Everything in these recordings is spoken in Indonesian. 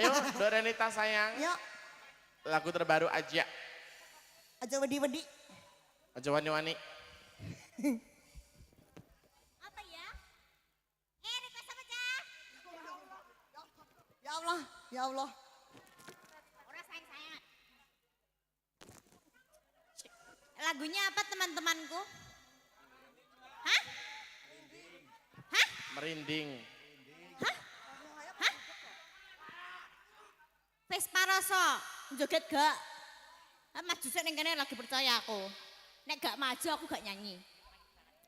Ayo, Dorenita sayang. Yuk, Lagu terbaru aja. aja wedi-wedi. Aja wani-wani. Apa ya? Request apa, Cah? Ya Allah, ya Allah. Orang sayang-sayang. Lagunya apa teman-temanku? Hah? Hah? Merinding. Hah? Hah? Vespa Rosso, joget gak? Maju sik ning kene lagi percaya aku. Nek gak maju aku gak nyanyi.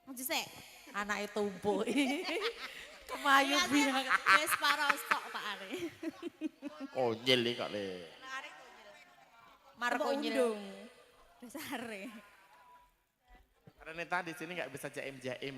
Maju sik. Anak itu tumbuh. Kemayu bilang. Vespa Rosso Pak Ari. Oh, jeli kok le. Marco Nyil. Undung. Dasare. Dorenita di sini nggak bisa jaim-jaim.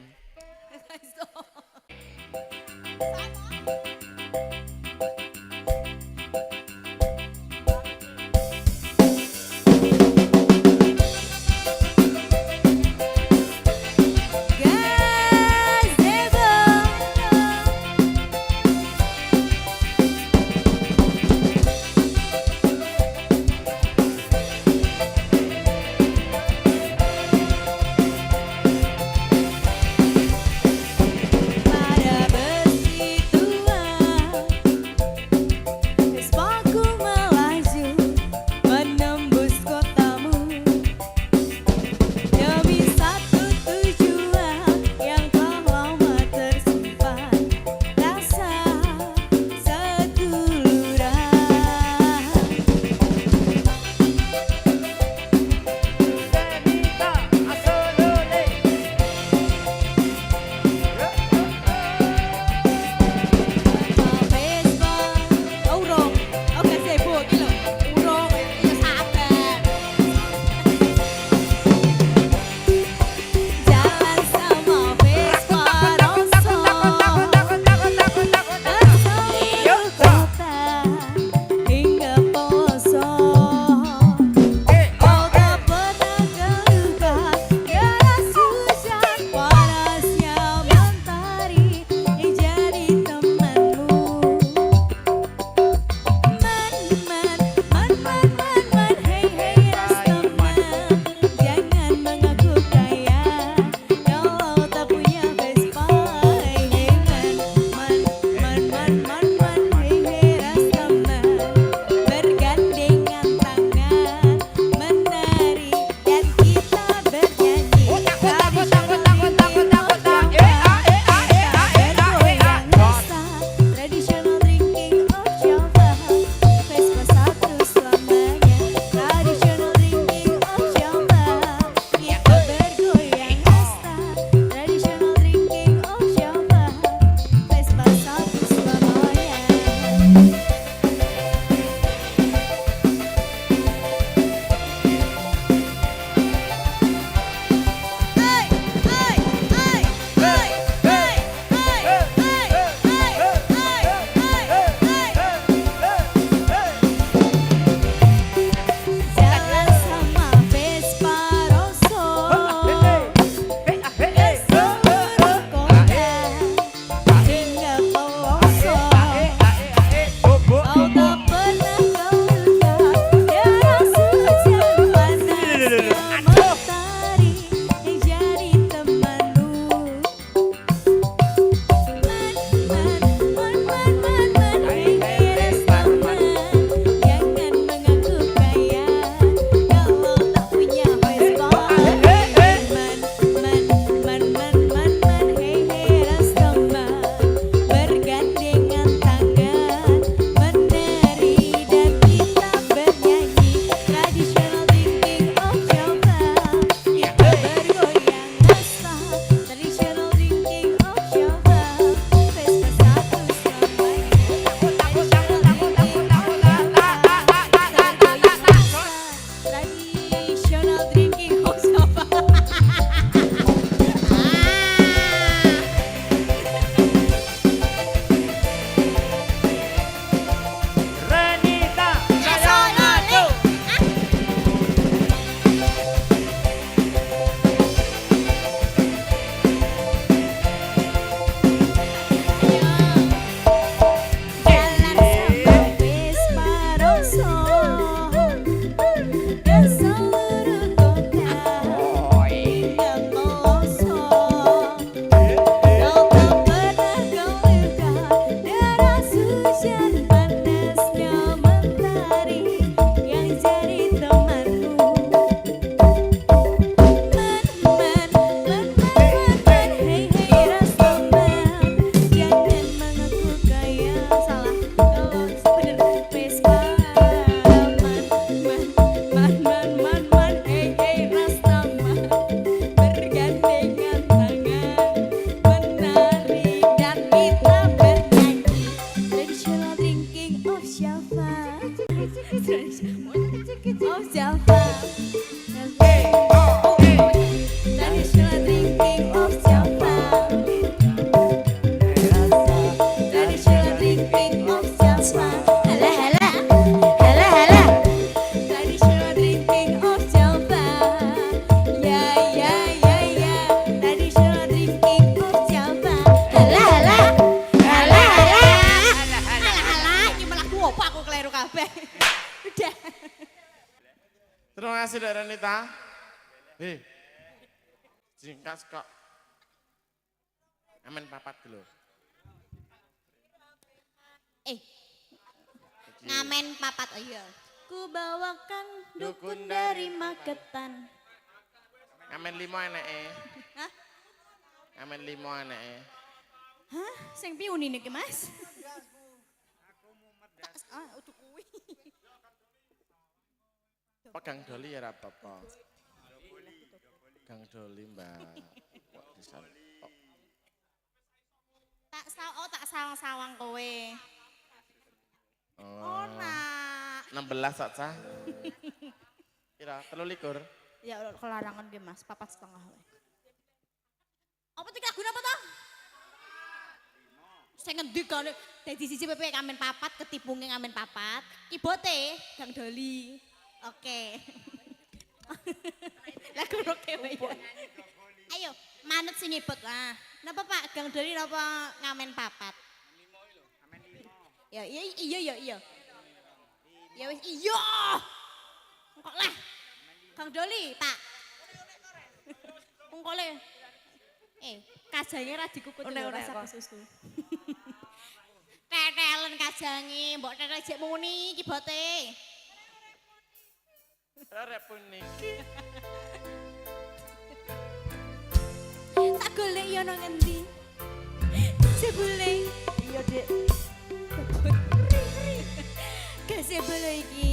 Java. Of Java. Traditional drinking of Java. Traditional drinking of Java. Hala hala. Hala hala. Traditional drinking of Java. Ya ya ya ya. Traditional drinking of Java. Hala hala. Hala hala. Hala hala. Iki malah apa aku keliru kabeh. Udah. Terima kasih Dek Renita. Hei, singkas kok. Amen papat dulu. Ngamen papat ayo. Ku bawakan dukun dari Magetan. Amen 5 eneke. Hah? Amen 5 eneke. Hah? Sing piuni niki, Mas? Udah kuwi. Pegang doli ya apa-apa. Gang doli Mbak. Kok disal. Oh, Tak sawang-sawang kowe. oh. Nak. 16 saja. Kira 23. Ya kelarangan ge Mas, 4,5 wae. Apa tik lagu apa toh? Sing ngendi kene dadi siji PP ngamen papat ketipunge ngamen papat, kibote Gang Doli. Oke. Lagu roke wae. Ayo, manut sing nyebut lah. Napa Pak Gang Doli napa ngamen papat? Ya iya. Ya wis iya. Kok lah. Gang Doli, Pak. Ungkole. Kajange ra dikukut lho rasa susu. Tetelen kajange, mbok tetel jek muni iki bote. Arep puni. Tak golek yo nang endi? Jebule. Iya, Dek. Kasih iki